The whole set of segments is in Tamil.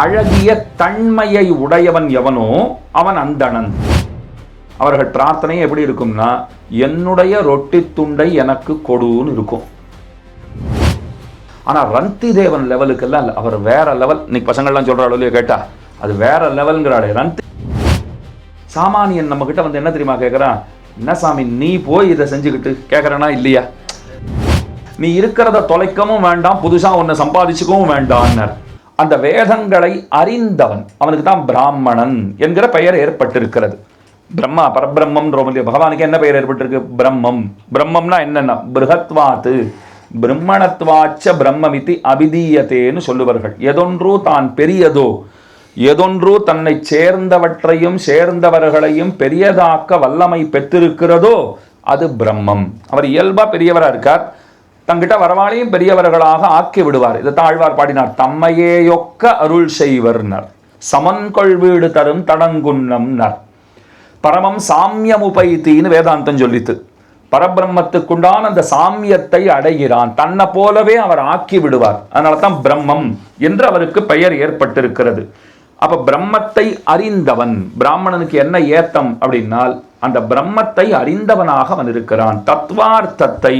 அழகிய தன்மையை உடையவன் எவனோ அவன் அந்தணன். அவர்கள் பிரார்த்தனை எப்படி இருக்கும்னா, என்னுடைய ரொட்டி துண்டை எனக்கு கொடுன்னு இருக்கும். ஆனா ரந்தி தேவன் லெவலுக்கெல்லாம் இல்லை, அவர் வேற லெவல். இன்னைக்கு பசங்கள்லாம் சொல்ற அளவுலயே கேட்டா அது வேற லெவல்ங்கிறாளே ரந்தி. சாமானியன் நம்ம கிட்ட வந்து என்ன தெரியுமா கேட்கறான், என்ன சாமி நீ போய் இதை செஞ்சுக்கிட்டு கேட்கறனா இல்லையா, நீ இருக்கிறத தொலைக்கவும் வேண்டாம், புதுசா ஒன்னை சம்பாதிச்சுக்கவும் வேண்டாம். அந்த வேதங்களை அறிந்தவன் அவனுக்கு தான் பிராமணன் என்கிற பெயர் ஏற்பட்டிருக்கிறது. பிரம்மா பரபிரம்மம் பகவானுக்கு என்ன பெயர் ஏற்பட்டிருக்கு, பிரம்மம். பிரம்மம்னா என்னன்னா பிருகத்வாத்து பிரம்மணத்வாச்ச பிரம்மமிதி அபிதீயத்தேன்னு சொல்லுவார்கள். எதொன்று தான் பெரியதோ, எதொன்று தன்னை சேர்ந்தவற்றையும் சேர்ந்தவர்களையும் பெரியதாக்க வல்லமை பெற்றிருக்கிறதோ அது பிரம்மம். அவர் இயல்பா பெரியவரா இருக்கார், தங்கிட்ட வரவாளையும் பெரியவர்களாக ஆக்கி விடுவார். இதை ஆழ்வார் பாடினார், தம்மையேயொக்க அருள் செய்வர்னர் சமன்கொள் வீடு தரும் தடங்குன்னம்னர். பரமம் சாமியமுபைத்தின்னு வேதாந்தம் சொல்லித்து, பரபிரம்மத்துக்குண்டான அந்த சாமியத்தை அடைகிறான், தன்னை போலவே அவர் ஆக்கி விடுவார். அதனால தான் பிரம்மம் என்று அவருக்கு பெயர் ஏற்பட்டிருக்கிறது. அப்ப பிரம்மத்தை அறிந்தவன், பிராமணனுக்கு என்ன ஏத்தம் அப்படின்னால் அந்த பிரம்மத்தை அறிந்தவனாக அவன் இருக்கிறான், தத்துவார்த்தத்தை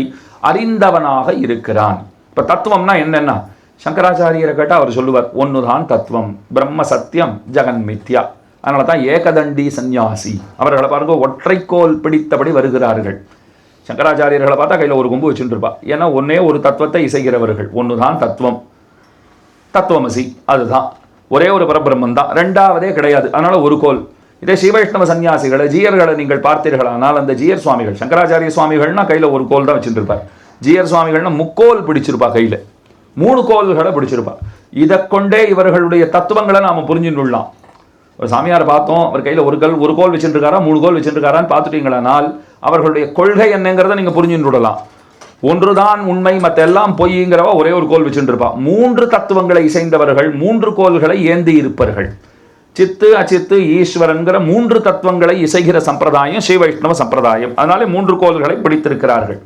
அறிந்தவனாக இருக்கிறான். இப்ப தத்துவம்னா என்னன்னா, சங்கராச்சாரியரை கேட்டால் அவர் சொல்லுவார், ஒன்னுதான் தத்துவம், பிரம்ம சத்தியம் ஜெகன் மித்யா. அதனால தான் ஏகதண்டி சந்நியாசி. அவர்களை பாருங்க ஒற்றைக்கோல் பிடித்தபடி வருகிறார்கள். சங்கராச்சாரியர்களை பார்த்தா கையில் ஒரு கொம்பு வச்சுட்டு இருப்பா. ஏன்னா ஒன்னே ஒரு தத்துவத்தை இசைகிறவர்கள். ஒன்னுதான் தத்துவம், தத்துவமசி, அதுதான் ஒரே ஒரு பரபிரம்மன் தான், ரெண்டாவதே கிடையாது. அதனால ஒரு கோல். இதே ஸ்ரீவைஷ்ணவ சன்னியாசிகளை ஜீயர்களை நீங்கள் பார்த்தீர்களானால், அந்த ஜீயர் சுவாமிகள், சங்கராச்சாரிய சுவாமிகள்னா கையில் ஒரு கோல் தான் வச்சுட்டு இருப்பார். ஜீயர் சுவாமிகள்னா முக்கோல் பிடிச்சிருப்பா, கையில் 3 கோல்களை பிடிச்சிருப்பா. இதை கொண்டே இவர்களுடைய தத்துவங்களை நாம் புரிஞ்சுட்டுள்ளலாம். ஒரு சாமியாரை பார்த்தோம், அவர் கையில் ஒரு கோல் வச்சுட்டு இருக்காரா 3 கோல் வச்சுட்டு இருக்காரான்னு பார்த்துட்டீங்களானால் அவர்களுடைய கொள்கை என்னங்கிறத நீங்கள் புரிஞ்சுட்டு விடலாம். ஒன்றுதான் உண்மை, மற்ற எல்லாம் பொய்ங்கிறவ ஒரே ஒரு கோல் வச்சுட்டு இருப்பா. 3 தத்துவங்களை இசைந்தவர்கள் 3 கோல்களை ஏந்தி இருப்பார்கள். சித்து அச்சித்து ஈஸ்வரன்கிற 3 தத்துவங்களை இசைகிற சம்பிரதாயம் ஸ்ரீ வைஷ்ணவ சம்பிரதாயம். அதனாலே 3 கோல்களை பிடித்திருக்கிறார்கள்.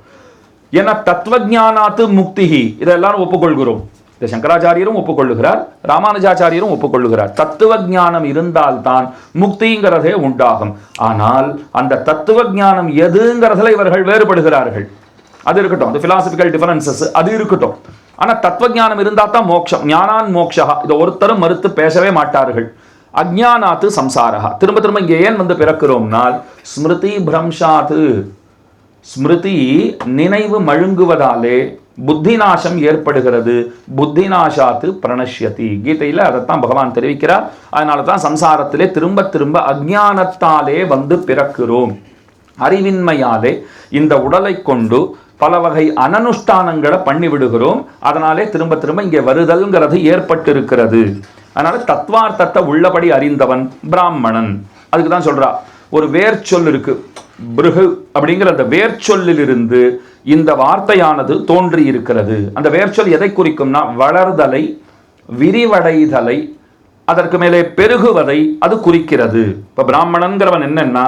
ஏன்னா தத்துவஞானாத்து முக்திஹி, இதை எல்லாரும் ஒப்புக்கொள்கிறோம். இதை சங்கராச்சாரியரும் ஒப்புக்கொள்ளுகிறார், ராமானுஜாச்சாரியரும் ஒப்புக்கொள்ளுகிறார். தத்துவ ஞானம் இருந்தால்தான் முக்திங்கிறதே உண்டாகும். ஆனால் அந்த தத்துவ ஞானம் எதுங்கிறதுல இவர்கள் வேறுபடுகிறார்கள். அது இருக்கட்டும், அந்த பிலாசபிக்கல் டிஃபரன்சஸ் அது இருக்கட்டும். ஆனால் தத்துவஞானம் இருந்தால் தான் மோட்சம். ஞானான் மோக்ஷா, இதை ஒருத்தரும் மறுத்து பேசவே மாட்டார்கள். அஜ்ஞானாத்து சம்சாரா. திரும்ப திரும்ப இங்கே ஏன் வந்து பிறக்கிறோம்னால், ஸ்மிருதி பிரம்ஷாத்து, ஸ்மிருதி நினைவு மழுங்குவதாலே புத்தி நாசம் ஏற்படுகிறது. புத்தி நாசாத்து பிரணஷ்யதி. கீதையில் அதைத்தான் பகவான் தெரிவிக்கிறார். அதனால தான் சம்சாரத்திலே திரும்ப திரும்ப அஜ்ஞானத்தாலே வந்து பிறக்கிறோம். அறிவின்மையாலே இந்த உடலை கொண்டு பல வகை அனனுஷ்டானங்களை பண்ணி விடுகிறோம். அதனாலே திரும்ப திரும்ப இங்கே வருதல்ங்கிறது ஏற்பட்டிருக்கிறது. அதனால தத்துவார்த்தத்தை உள்ளபடி அறிந்தவன் பிராமணன். அதுக்கு தான் சொல்றா, ஒரு வேர்ச்சொல் இருக்கு, பிருகு அப்படிங்கிற அந்த வேர்ச்சொல்லிலிருந்து இந்த வார்த்தையானது தோன்றி இருக்கிறது. அந்த வேர்ச்சொல் எதை குறிக்கும்னா, வளர்தலை, விரிவடைதலை, அதற்கு மேலே பெருகுவதை அது குறிக்கிறது. இப்ப பிராமணன்கிறவன் என்னன்னா,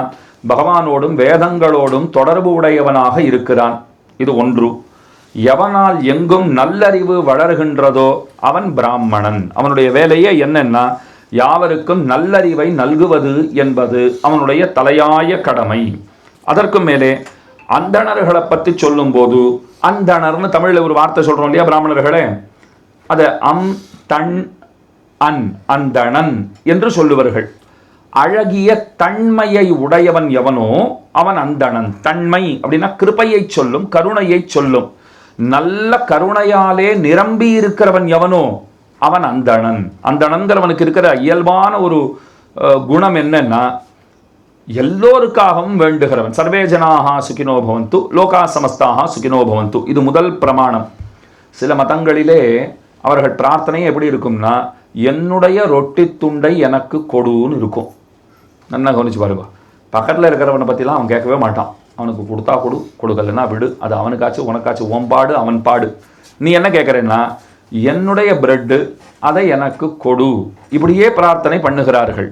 பகவானோடும் வேதங்களோடும் தொடர்பு உடையவனாக இருக்கிறான். இது ஒன்று. எவனால் எங்கும் நல்லறிவு வளர்கின்றதோ அவன் பிராமணன். அவனுடைய வேலையே என்னன்னா, யாவருக்கும் நல்லறிவை நல்குவது என்பது அவனுடைய தலையாய கடமை. அதற்கு மேலே அந்தணர்களை பற்றி சொல்லும் போது, அந்தணர்னு தமிழில் ஒரு வார்த்தை சொல்றோம் இல்லையா பிராமணர்களே, அதை தன் அன் அந்தணன் என்று சொல்லுவார்கள். அழகிய தன்மையை உடையவன் எவனோ அவன் அந்தணன். தன்மை அப்படின்னா கிருபையை சொல்லும், கருணையை சொல்லும். நல்ல கருணையாலே நிரம்பி இருக்கிறவன் எவனோ அவன் அந்தணன். அந்தணன்கிறவனுக்கு இருக்கிற இயல்பான ஒரு குணம் என்னன்னா, எல்லோருக்காகவும் வேண்டுகிறவன். சர்வே ஜனாஹா சுகினோ பவந்து லோகா சமஸ்தாக சுகினோ பவந்து. இது முதல் பிரமாணம். சில மதங்களிலே அவர்கள் பிரார்த்தனை எப்படி இருக்கும்னா, என்னுடைய ரொட்டி துண்டை எனக்கு கொடுன்னு இருக்கும். நல்லா கவனிச்சு பாருங்க. பக்கத்தில் இருக்கிறவனை பற்றிலாம் அவன் கேட்கவே மாட்டான். அவனுக்கு கொடுத்தா கொடு, கொடுக்கலன்னா விடு, அது அவனுக்காச்சும் உனக்காச்சும் ஓம்பாடு அவன் பாடு. நீ என்ன கேட்குறேன்னா, என்னுடைய பிரெட்டு அதை எனக்கு கொடு, இப்படியே பிரார்த்தனை பண்ணுகிறார்கள்.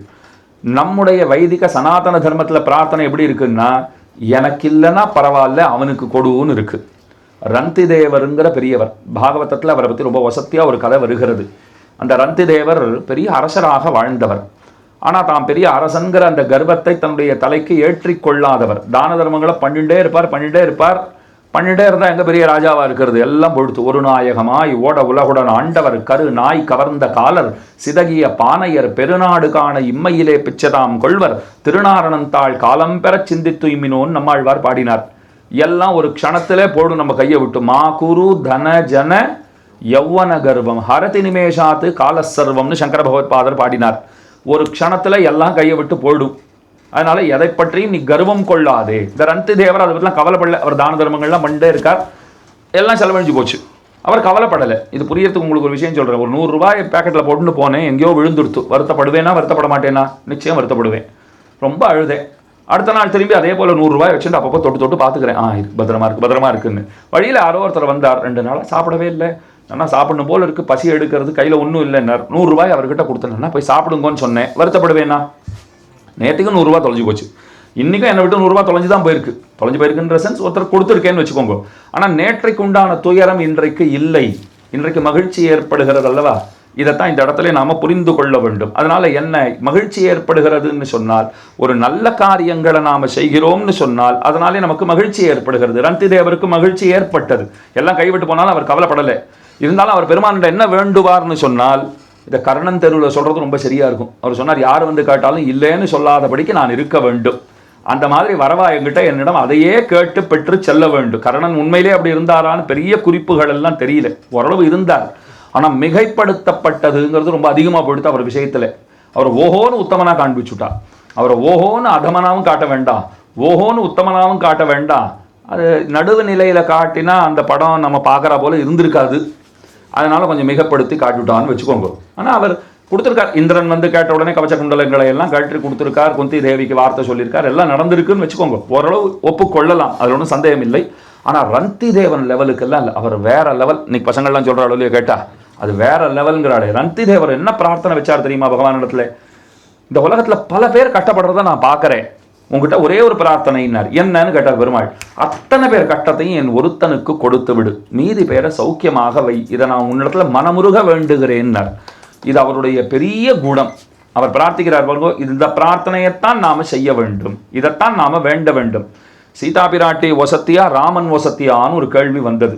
நம்முடைய வைதிக சனாதன தர்மத்தில் பிரார்த்தனை எப்படி இருக்குன்னா, எனக்கு இல்லைன்னா பரவாயில்ல அவனுக்கு கொடுன்னு இருக்கு. ரந்தி தேவருங்கிற பெரியவர், பாகவதத்தில் அவரை பற்றி ரொம்ப வசதியாக ஒரு கதை வருகிறது. அந்த ரந்தி தேவர் பெரிய அரசராக வாழ்ந்தவர். ஆனால் தாம் பெரிய அரசன்கிற அந்த கர்வத்தை தன்னுடைய தலைக்கு ஏற்றிக்கொள்ளாதவர். தான தர்மங்களை பண்ணிட்டே இருந்தால் எங்கே பெரிய ராஜாவாக இருக்கிறது, எல்லாம் பொழுது ஒரு நாயகமாய் ஓட உலகுடன் ஆண்டவர் கரு நாய் கவர்ந்த காலர் சிதகிய பானையர் பெருநாடு காண இம்மையிலே பிச்சதாம் கொள்வர் திருநாரணந்தாள் காலம் பெற சிந்தித்து இம்மினோன்னு நம்மாழ்வார் பாடினார். எல்லாம் ஒரு க்ஷணத்திலே போடும் நம்ம கையை விட்டு. மா குரு தன ஜன யௌவன கர்வம் ஹரதி நிமேஷாத்து காலசர்வம்னு சங்கர பகவத்பாதர் பாடினார். ஒரு க்ஷணத்தில் எல்லாம் கையை விட்டு போடும். அதனால எதை பற்றியும் நீ கர்வம் கொள்ளாதே. இந்த ரந்தி தேவர் அதை பற்றிலாம் கவலைப்படலை. அவர் தான தர்மங்கள்லாம் பண்ணிட்டே இருக்கார், எல்லாம் செலவழிஞ்சு போச்சு, அவர் கவலைப்படலை. இது புரியறதுக்கு உங்களுக்கு ஒரு விஷயம் சொல்கிறேன். ஒரு 100 ரூபாய் பேக்கெட்டில் போட்டுன்னு போனேன், எங்கேயோ விழுந்துருத்து. வருத்தப்படுவேனா வருத்தப்பட மாட்டேனா? நிச்சயம் வருத்தப்படுவேன், ரொம்ப அழுதேன். அடுத்த நாள் திரும்பி அதே போல் 100 ரூபாய் வச்சுட்டு அப்பப்போ தொட்டு பார்த்துக்கிறேன், பத்திரமா இருக்குன்னு. வழியில் யாரோ ஒருத்தர் வந்தார், 2 நாளாக சாப்பிடவே இல்லை, ஆனால் சாப்பிடணும் போல் இருக்குது, பசி எடுக்கிறது, கையில் ஒன்றும் இல்லைன்னார். 100 ரூபாய் அவர்கிட்ட கொடுத்தேன்னா போய் சாப்பிடுங்கன்னு சொன்னேன். வருத்தப்படுவேனா? நேற்றுக்கும் 100 ரூபா தொலைஞ்சு போச்சு, இன்றைக்கும் என்னை விட்டு 100 ரூபா தொலைஞ்சு போயிருக்குன்ற சென்ஸ் ஒருத்தர் கொடுத்துருக்கேன்னு வச்சுக்கோங்க. ஆனால் நேற்றைக்கு உண்டான துயரம் இன்றைக்கு இல்லை, இன்றைக்கு மகிழ்ச்சி ஏற்படுகிறது அல்லவா? இதைத்தான் இந்த இடத்துல நாம் புரிந்து கொள்ள வேண்டும். அதனால் என்ன மகிழ்ச்சி ஏற்படுகிறதுன்னு சொன்னால், ஒரு நல்ல காரியங்களை நாம் செய்கிறோம்னு சொன்னால் அதனாலே நமக்கு மகிழ்ச்சி ஏற்படுகிறது. ரந்தி தேவருக்கு மகிழ்ச்சி ஏற்பட்டது. எல்லாம் கைவிட்டு போனாலும் அவர் கவலைப்படலை. இருந்தாலும் அவர் பெருமானிடம் என்ன வேண்டுவார்னு சொன்னால், இதை கர்ணன் தெருவில் சொல்கிறது ரொம்ப சரியாக இருக்கும். அவர் சொன்னார், யார் வந்து கேட்டாலும் இல்லைன்னு சொல்லாதபடிக்கு நான் இருக்க வேண்டும். அந்த மாதிரி வரவா என்கிட்ட என்னிடம் அதையே கேட்டு பெற்று செல்ல வேண்டும். கர்ணன் உண்மையிலே அப்படி இருந்தாரான்னு பெரிய குறிப்புகள் எல்லாம் தெரியல, ஓரளவு இருந்தார். ஆனால் மிகைப்படுத்தப்பட்டதுங்கிறது ரொம்ப அதிகமாக போயிடுத்து அவர் விஷயத்தில். அவர் ஓஹோன்னு உத்தமனாக காண்பிச்சுட்டா. அவரை ஓஹோன்னு அதமனாவும் காட்ட வேண்டாம், ஓஹோன்னு உத்தமனாவும் காட்ட வேண்டாம். அது நடுவு நிலையில் காட்டினா அந்த படம் நம்ம பார்க்குற போல இருந்திருக்காது. அதனால் கொஞ்சம் மிகப்படுத்தி காட்டிவிட்டான்னு வச்சுக்கோங்க. ஆனால் அவர் கொடுத்துருக்கார். இந்திரன் வந்து கேட்ட உடனே கவச்ச குண்டலங்களை எல்லாம் கழற்றி கொடுத்துருக்கார். குந்தி தேவிக்கு வார்த்தை சொல்லியிருக்கார், எல்லாம் நடந்திருக்குன்னு வச்சுக்கோங்க. ஓரளவு ஒப்புக்கொள்ளலாம், அதில் ஒன்றும் சந்தேகம் இல்லை. ஆனால் ரந்தி தேவன் லெவலுக்கெல்லாம் இல்லை, அவர் வேற லெவல். இன்னைக்கு பசங்கள்லாம் சொல்கிற அளவுலையே கேட்டால் அது வேற லெவலுங்கிறாளே. ரந்தி தேவர் என்ன பிரார்த்தனை வச்சார் தெரியுமா பகவான் இடத்துல? இந்த உலகத்தில் பல பேர் கஷ்டப்படுறத நான் பார்க்குறேன், உங்ககிட்ட ஒரே ஒரு பிரார்த்தனைன்னார். என்னன்னு கேட்டார் பெருமாள். அத்தனை பேர் கட்டத்தையும் என் ஒருத்தனுக்கு கொடுத்து விடு, மீதி பேரை சௌக்கியமாக வை, இதை நான் உன்னிடத்துல மனமுருக வேண்டுகிறேன்னார். இது அவருடைய பெரிய குணம். அவர் பிரார்த்திக்கிறார் பாருங்க, இந்த பிரார்த்தனையைத்தான் நாம செய்ய வேண்டும், இதைத்தான் நாம வேண்ட வேண்டும். சீதா பிராட்டி வசத்தியா ராமன் வசத்தியான்னு ஒரு கேள்வி வந்தது.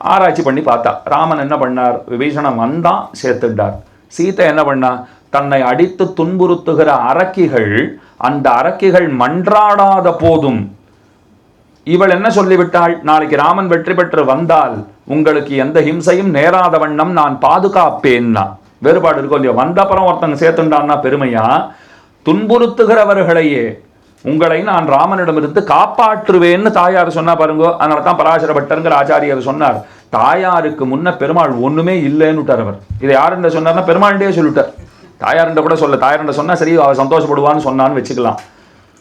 ஆராய்ச்சி பண்ணி பார்த்தா, ராமன் என்ன பண்ணார், விபீஷணன் வந்தான் சேர்த்துட்டார். சீதை என்ன பண்ணா, தன்னை அடித்து துன்புறுத்துகிற அரக்கிகள், அந்த அரக்கிகள் மன்றாடாத போதும் இவள் என்ன சொல்லிவிட்டாள், நாளைக்கு ராமன் வெற்றி பெற்று வந்தால் உங்களுக்கு எந்த ஹிம்சையும் நேராத வண்ணம் நான் பாதுகாப்பேன்னா. வேறுபாடு இருக்கும் இல்லையா? வந்தப்புறம் ஒருத்தங்க சேர்த்துண்டான்னா பெருமையா, துன்புறுத்துகிறவர்களையே உங்களை நான் ராமனிடமிருந்து காப்பாற்றுவேன்னு தாயார் சொன்னா பாருங்க. அதனால தான் பராசர பட்டருங்கிற ஆச்சாரியர் சொன்னார், தாயாருக்கு முன்ன பெருமாள் ஒண்ணுமே இல்லைன்னு விட்டார். அவர் இதை யாருன்ற சொன்னார்னா பெருமாள்டே சொல்லிட்டார். தாயார்ன்ற கூட சொல்ல, தாயார்ன்ற சொன்னா சரி அவ சந்தோஷப்படுவான்னு சொன்னான்னு வச்சுக்கலாம்.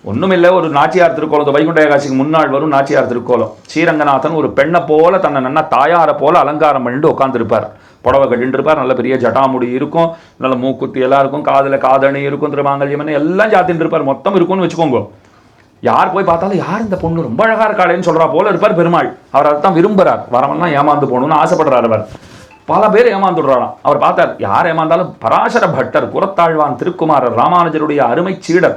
ஒன்றும் இல்லை, ஒரு நாச்சியார் திருக்கோலம், வைகுண்ட ஏகாதசிக்கு முன்னாள் வரும் நாச்சியார் திருக்கோலம். ஸ்ரீரங்கநாதன் ஒரு பெண்ணை போல தன்னை நன்னா தாயாரை போல அலங்காரம் பண்ணிட்டு உட்காந்துருப்பார். புடவை கட்டின்னு இருப்பார், நல்ல பெரிய ஜட்டாமுடி இருக்கும், நல்ல மூக்குத்தி எல்லாம் இருக்கும், காதில் காதணி இருக்கும், திருமாங்கல்யம் எல்லாம் ஜாத்தின்னு இருப்பார், மொத்தம் இருக்கும்னு வச்சுக்கோங்க. யார் போய் பார்த்தாலும் யார் இந்த பொண்ணு ரொம்ப அழகா இருக்காளேன்னு சொல்றா போல இருப்பார் பெருமாள். அவர் அதைத்தான் விரும்புகிறார், வரவெல்லாம் ஏமாந்து போகணும்னு ஆசைப்படுறார். அவர் பல பேர் ஏமாந்துடுறாராம். அவர் பார்த்தார், யார் ஏமாந்தாலும் பராசர பட்டர், குரத்தாழ்வான் திருக்குமாரர், ராமானுஜருடைய அருமை சீடர்,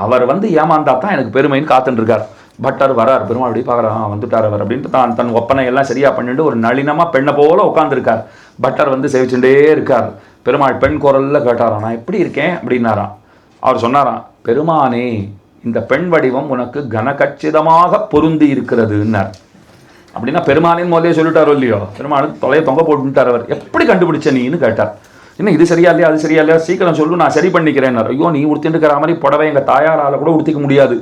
அவர் வந்து ஏமாந்தா தான் எனக்கு பெருமைன்னு காத்துட்டு இருக்கார். பட்டர் வரார், பெருமாள் அப்படி பார்க்குறான், வந்துட்டார் அவர் அப்படின்ட்டு தான் தன் ஒப்பனை எல்லாம் சரியா பண்ணிட்டு ஒரு நளினமா பெண்ணை போல உட்காந்துருக்கார். பட்டர் வந்து சேவிச்சுட்டே இருக்கார். பெருமாள் பெண் குரல்ல கேட்டாராம், நான் எப்படி இருக்கேன் அப்படின்னாராம். அவர் சொன்னாராம், பெருமானே இந்த பெண் வடிவம் உனக்கு கனகச்சிதமாக பொருந்தி இருக்கிறதுன்னார். அப்படின்னா பெருமானின் முதலே சொல்லிட்டாரோ இல்லையோ, பெருமானுக்கு தொலைய தொங்க போட்டுட்டார். அவர் எப்படி கண்டுபிடிச்ச நீன்னு கேட்டார். இன்னும் இது சரியா இல்லையா, அது சரியா இல்லையா, சீக்கிரம் சொல்லு நான் சரி பண்ணிக்கிறேன். ஐயோ நீ உடுத்திட்டு இருக்கிற மாதிரி புடவை எங்கள் தாயாரால் கூட உடுத்திக்க முடியாது,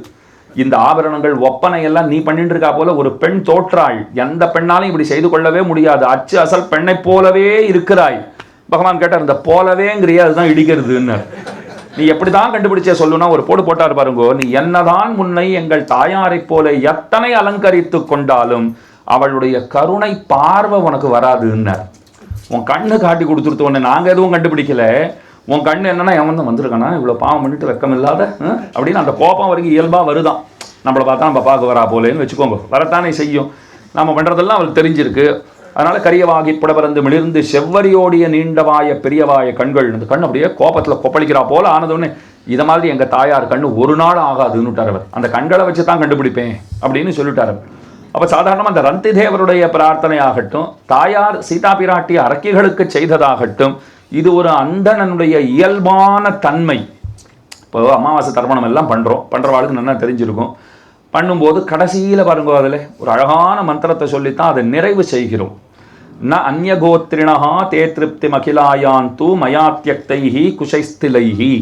இந்த ஆபரணங்கள் ஒப்பனை எல்லாம் நீ பண்ணிட்டு இருக்கா போல ஒரு பெண் தோற்றாள், எந்த பெண்ணாலும் இப்படி செய்து கொள்ளவே முடியாது, அச்சு அசல் பெண்ணை போலவே இருக்கிறாய். பகவான் கேட்டார், இந்த போலவேங்கிறியா, அதுதான் இடிக்கிறதுன்னு. நீ எப்படிதான் கண்டுபிடிச்சே சொல்லுனா ஒரு போடு போட்டார் பாருங்கோ, நீ என்னதான் முன்னை எங்கள் தாயாரை போல எத்தனை அலங்கரித்து கொண்டாலும் அவளுடைய கருணை பார்வை உனக்கு வராதுன்னார். உன் கண்ணு காட்டி கொடுத்துருத்து ஒன்று, நாங்கள் எதுவும் கண்டுபிடிக்கல, உன் கண்ணு என்னன்னா எவன் தான் வந்திருக்கானா இவ்வளோ பாவம் பண்ணிட்டு வெக்கம் இல்லாத அப்படின்னு அந்த கோபம் வரைக்கும் இயல்பாக வருதான். நம்மளை பார்த்தா நம்ம பார்க்க வரா போலேன்னு வச்சுக்கோங்க, வரத்தானே செய்யும். நம்ம பண்ணுறதெல்லாம் அவளுக்கு தெரிஞ்சிருக்கு. அதனால கரியவாகி புடபரந்து மிளிர்ந்து செவ்வரியோடிய நீண்டவாய பெரியவாய கண்கள், அந்த கண் அப்படியே கோபத்தில் கொப்பளிக்கிறா போல ஆனதுன்னு, இதை மாதிரி எங்கள் தாயார் கண்ணு ஒரு நாள் ஆகாதுன்னுட்டார் அவர். அந்த கண்களை வச்சு தான் கண்டுபிடிப்பேன் அப்படின்னு சொல்லிட்டார். அப்போ சாதாரணமாக அந்த ரந்தி தேவருடைய பிரார்த்தனை ஆகட்டும், தாயார் சீதா பிராட்டி அரக்கிகளுக்கு செய்ததாகட்டும், இது ஒரு அந்தணனுடைய இயல்பான தன்மை. இப்போ அமாவாசை தர்ப்பணம் எல்லாம் பண்ணுறவாளுக்கு நல்லா தெரிஞ்சிருக்கும். பண்ணும்போது கடைசியில் பாருங்க, அதில் ஒரு அழகான மந்திரத்தை சொல்லித்தான் அதை நிறைவு செய்கிறோம். ந அந்யகோத்ரிணா தே திருப்தி மகிலாயாந்து மயாத்தியக்தைஹி குஷைஸ்திலைஹி.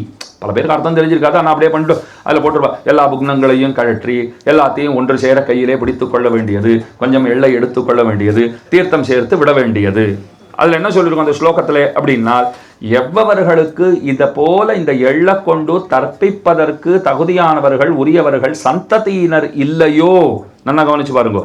பல பேருக்கு அர்த்தம் தெரிஞ்சிருக்காது, ஆனால் அப்படியே பண்ணிட்டு அதில் போட்டுருவா. எல்லா புக்னங்களையும் கழற்றி எல்லாத்தையும் ஒன்று சேர கையிலே பிடித்து கொள்ள வேண்டியது, கொஞ்சம் எள்ளை எடுத்துக்கொள்ள வேண்டியது, தீர்த்தம் சேர்த்து விட வேண்டியது. அதில் என்ன சொல்லியிருக்கோம் அந்த ஸ்லோகத்தில் அப்படின்னா, எவ்வவர்களுக்கு இதை போல இந்த எள்ள கொண்டு தற்பிப்பதற்கு தகுதியானவர்கள் உரியவர்கள் சந்ததியினர் இல்லையோ, நல்லா கவனிச்சு பாருங்க,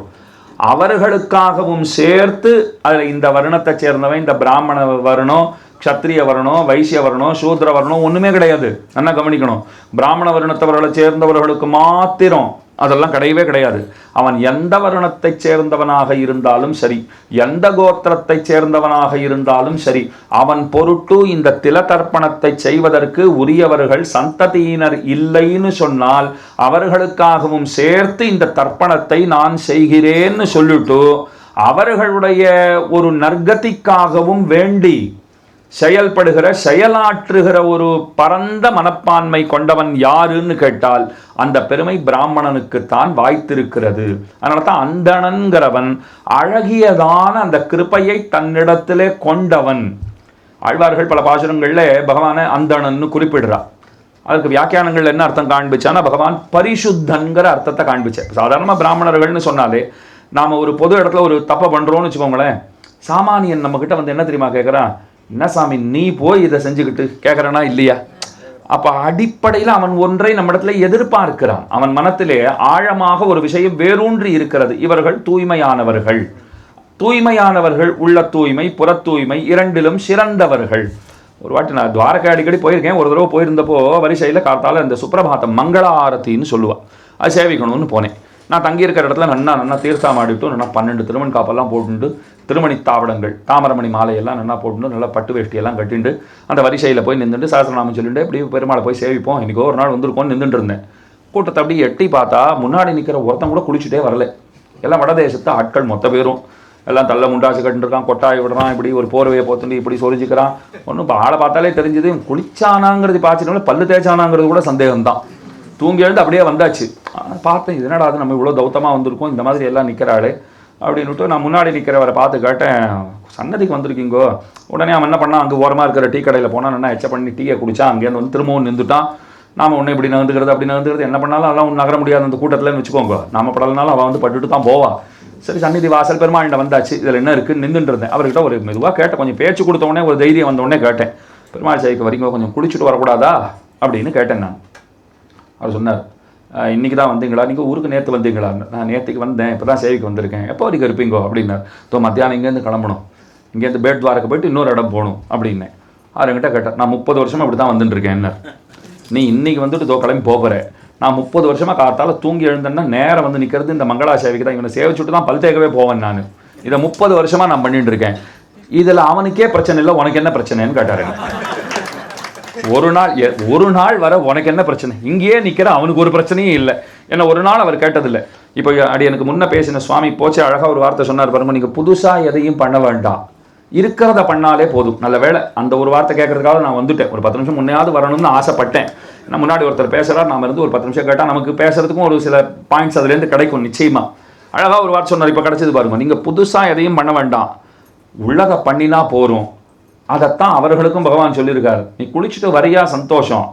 அவர்களுக்காகவும் சேர்த்து அதில் இந்த வருணத்தை சேர்ந்தவன், இந்த பிராமண வருணம், க்ஷத்ரிய வருணம், வைசிய வருணம், சூத்ர வருணம் ஒன்றுமே கிடையாது. நல்லா கவனிக்கணும். பிராமண வருணத்தவர்களை சேர்ந்தவர்களுக்கு மாத்திரம் அதெல்லாம் கிடையவே கிடையாது. அவன் எந்த வருணத்தை சேர்ந்தவனாக இருந்தாலும் சரி, எந்த கோத்திரத்தை சேர்ந்தவனாக இருந்தாலும் சரி, அவன் பொருட்டு இந்த திலதர்ப்பணத்தை செய்வதற்கு உரியவர்கள் சந்ததியினர் இல்லைன்னு சொன்னால் அவர்களுக்காகவும் சேர்த்து இந்த தர்ப்பணத்தை நான் செய்கிறேன்னு சொல்லிட்டு அவர்களுடைய ஒரு நற்கதிக்காகவும் வேண்டி செயல்படுகிற செயலாற்றுகிற ஒரு பரந்த மனப்பான்மை கொண்டவன் யாருன்னு கேட்டால் அந்த பெருமை பிராமணனுக்குத்தான் வாய்த்திருக்கிறது. அதனால தான் அந்தணன்கிறவன் அழகியதான அந்த கிருபையை தன்னிடத்திலே கொண்டவன். ஆழ்வார்கள் பல பாசுரங்களில் பகவானை அந்தணன்னு குறிப்பிடுறார். அதுக்கு வியாக்கியானங்கள் என்ன அர்த்தம் காண்பிச்சானா, பகவான் பரிசுத்தன்கிற அர்த்தத்தை காண்பிச்சேன். சாதாரணமாக பிராமணர்கள்னு சொன்னாலே நாம் ஒரு பொது இடத்துல ஒரு தப்பை பண்ணுறோன்னு வச்சுக்கோங்களேன், சாமானியன் நம்மக்கிட்ட வந்து என்ன தெரியுமா கேட்குறான், என்ன சாமி நீ போய் இதை செஞ்சுக்கிட்டு கேட்குறனா இல்லையா? அப்போ அடிப்படையில் அவன் ஒன்றை நம்ம இடத்துல எதிர்பார்க்கிறான். அவன் மனத்திலே ஆழமாக ஒரு விஷயம் வேரூன்றி இருக்கிறது. இவர்கள் தூய்மையானவர்கள், தூய்மையானவர்கள், உள்ள தூய்மை புற தூய்மை இரண்டிலும் சிறந்தவர்கள். ஒரு வாட்டி நான் துவாரகை அடிக்கடி போயிருக்கேன். ஒரு தடவை போயிருந்தப்போ வரிசையில் காத்தால இந்த சுப்பிரபாதம் மங்கள ஆரத்தின்னு சொல்லுவாள், அது சேவிக்கணும்னு போனேன். நான் தங்கியிருக்கிற இடத்துல நன்னா தீர்த்தம் ஆடிட்டு நல்லா 12 திருமண் காப்பெல்லாம் போட்டுட்டு, திருமணி தாவடங்கள் தாமரமணி மாலையெல்லாம் நல்லா போட்டுட்டு, நல்லா பட்டு வேஷ்டியெல்லாம் கட்டிட்டு அந்த வரிசையில் போய் நின்றுட்டு சகஸ்ரநாமம் சொல்லிட்டு இப்படி பெருமாளை போய் சேவிப்போம், இன்றைக்கி ஒரு நாள் வந்திருக்கோன்னு நின்றுட்டு இருந்தேன். கூட்டத்தை அப்படி எட்டி பார்த்தா முன்னாடி நிற்கிற ஒருத்தன் கூட குளிச்சுட்டே வரல. எல்லாம் வடதேசத்து ஆட்கள் மொத்த பேரும் எல்லாம் தள்ள முண்டாசு கட்டுருக்கான், கொட்டாய் விடுறான், இப்படி ஒரு போர்வையை போத்துட்டு இப்படி சொரிஞ்சிக்கிறான். ஒன்றும் இப்போ ஆளை பார்த்தாலே தெரிஞ்சுது குளிச்சானாங்கிறது பார்த்துட்டோம்னா பல்லு தேய்ச்சானாங்கிறது கூட சந்தேகம்தான். தூங்கி எழுந்து அப்படியே வந்தாச்சு. பார்த்தேன், இது என்னடா அது நம்ம இவ்வளோ தௌத்தமாக வந்திருக்கோம், இந்த மாதிரி எல்லாம் நிற்கிறாளே அப்படின்னுட்டு நான் முன்னாடி நிற்கிறவரை பார்த்து கேட்டேன், சன்னதிக்கு வந்திருக்கீங்கோ? உடனே அவன் என்ன பண்ணால் அங்கே ஓரமாக இருக்கிற டீ கடையில் போனால் நல்லா எச்ச பண்ணி டீயை குடித்தா அங்கேருந்து வந்து திரும்பவும் நின்றுட்டான். நாம் ஒன்று இப்படி நகர்ந்துக்கிறது அப்படி நகர்ந்துக்கிறது என்ன பண்ணாலும் அதெல்லாம் ஒன்று நகர முடியாது அந்த கூட்டத்தில்னு வச்சுக்கோங்க. நம்ம படலனாலும் அவன் வந்து பட்டுட்டு தான் போவா. சரி, சந்நிதி வாசல் பெருமாள்கிட்ட வந்தாச்சு, இதில் என்ன இருக்குன்னு நின்றுட்டு இருந்தேன். அவர்கிட்ட ஒரு மெதுவாக கேட்டேன், கொஞ்சம் பேச்சு கொடுத்தோடனே ஒரு தைரியம் வந்தோடனே கேட்டேன், பெருமாள் சேவைக்கு வரீங்க, கொஞ்சம் குளிச்சுட்டு வரக்கூடாதா அப்படின்னு கேட்டேன் நான். அவர் சொன்னார், இன்றைக்கி தான் வந்தீங்களா, நீங்கள் ஊருக்கு நேற்று வந்தீங்களா? நான் நேற்றுக்கு வந்தேன், இப்போ தான் சேவைக்கு வந்திருக்கேன். எப்போ வரைக்கும் இருப்பீங்கோ அப்படின்னார். மத்தியானம் இங்கேருந்து கிளம்பணும், இங்கேருந்து பேட் துவாரக்கு போயிட்டு இன்னொரு இடம் போகணும் அப்படின்னேன். அவர்கிட்ட கேட்டேன், நான் 30 வருஷமாக இப்படி தான் வந்துட்டுருக்கேன். என்ன நீ இன்றைக்கி வந்துட்டு கிளம்பி போகிறேன், நான் 30 வருஷமாக காத்தால் தூங்கி எழுந்தேன்னா நேரம் வந்து நிற்கிறது இந்த மங்களா சேவைக்கு தான். இவனை சேவிச்சுட்டு தான் பல் தேக்கவே போவேன் நான். இதை 30 வருஷமாக நான் பண்ணிட்டு இருக்கேன். இதில் அவனுக்கே பிரச்சனை இல்லை, உனக்கு என்ன பிரச்சனைன்னு கேட்டார். ஒரு நாள் வர உனக்கு என்ன பிரச்சனை, இங்கேயே நிற்கிற அவனுக்கு ஒரு பிரச்சனையும் இல்லை. ஏன்னா ஒரு நாள் அவர் கேட்டதில்லை. இப்போ அப்படி எனக்கு முன்ன பேசின சுவாமி போச்சு அழகாக ஒரு வார்த்தை சொன்னார் பாருங்க, நீங்கள் புதுசாக எதையும் பண்ண வேண்டாம், இருக்கிறத பண்ணாலே போதும். நல்ல வேலை அந்த ஒரு வார்த்தை கேட்கறதுக்காக நான் வந்துட்டேன். ஒரு 10 நிமிஷம் முன்னையாவது வரணும்னு ஆசைப்பட்டேன். நான் முன்னாடி ஒருத்தர் பேசுகிறார், நாம் இருந்து ஒரு 10 நிமிஷம் கேட்டால் நமக்கு பேசுறதுக்கும் ஒரு சில பாயிண்ட்ஸ் அதுலேருந்து கிடைக்கும் நிச்சயமாக. அழகாக ஒரு வார்த்தை சொன்னார், இப்போ கிடச்சது பாருங்க, நீங்கள் புதுசாக எதையும் பண்ண வேண்டாம், உள்ளதை பண்ணினா போகிறோம். அதைத்தான் அவர்களுக்கும் பகவான் சொல்லியிருக்காரு. நீ குளிச்சுட்டு வரையா சந்தோஷம்,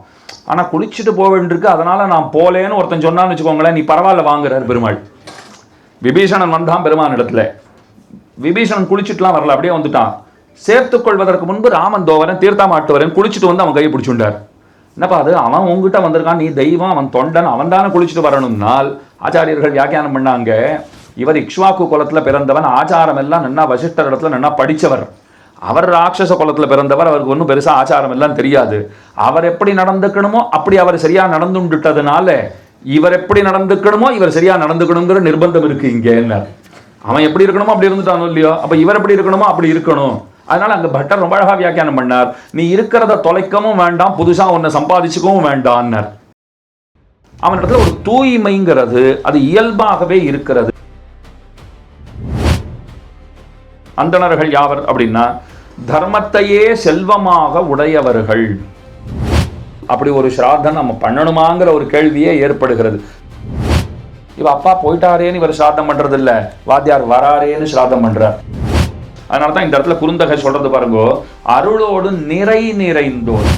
ஆனால் குளிச்சுட்டு போக வேண்டியிருக்கு, அதனால் நான் போலேன்னு ஒருத்தன் சொன்னான்னு வச்சுக்கோங்களேன், நீ பரவாயில்ல வாங்குறார் பெருமாள். விபீஷணன் வந்தான் பெருமான் இடத்துல, விபீஷணன் குளிச்சுட்டுலாம் வரல, அப்படியே வந்துட்டான். சேர்த்துக்கொள்வதற்கு முன்பு ராமன் தோவரன் தீர்த்தமாட்டு வரேன் குளிச்சுட்டு வந்து அவன் கையை பிடிச்சுட்டார். என்னப்பா அது, அவன் உங்ககிட்ட வந்திருக்கான், நீ தெய்வம், அவன் தொண்டன், அவன் தானே குளிச்சுட்டு வரணும்னால் ஆச்சாரியர்கள் வியாக்கியானம் பண்ணாங்க. இவர் இக்ஷ்வாக்கு குலத்தில் பிறந்தவன், ஆச்சாரம் எல்லாம் நன்னா வசிஷ்டர் இடத்துல நன்னா படித்தவர். அவர் ராட்சச குலத்தில் பிறந்தவர், அவருக்கு ஒன்றும் பெருசாக ஆச்சாரம் எல்லாம் தெரியாது. அவர் எப்படி நடந்துக்கணுமோ அப்படி அவர் சரியாக நடந்துட்டதுனால இவர் எப்படி நடந்துக்கணுமோ இவர் சரியாக நடந்துக்கணுங்கிற நிர்பந்தம் இருக்குது இங்கே. என்ன அவன் எப்படி இருக்கணுமோ அப்படி இருந்துட்டானோ இல்லையோ, அப்ப இவர் எப்படி இருக்கணுமோ அப்படி இருக்கணும். அதனால அங்க பட்டர் ரொம்ப அழகா வியாக்கியானம் பண்ணார். நீ இருக்கிறத தொலைக்கவும் வேண்டாம், புதுசா ஒன்னை சம்பாதிச்சுக்கவும் வேண்டான்னார். அவனிடத்துல ஒரு தூய்மைங்கிறது அது இயல்பாகவே இருக்கிறது. அந்தணர்கள் யாவர் அப்படின்னா தர்மத்தையே செல்வமாக உடையவர்கள். அப்படி ஒரு ஸ்ராத்தம் நம்ம பண்ணணுமாங்கிற ஒரு கேள்வியே ஏற்படுகிறது. இவ அப்பா போயிட்டாரேன்னு இவர் ஸ்ராத்தம் பண்றது இல்ல, வாத்தியார் வராரேன்னு ஸ்ராத்தம் பண்றார். அதனாலதான் இந்த இடத்துல குறுந்தகை சொல்றது பாருங்க, அருளோடு நிறை நிறைந்தோர்.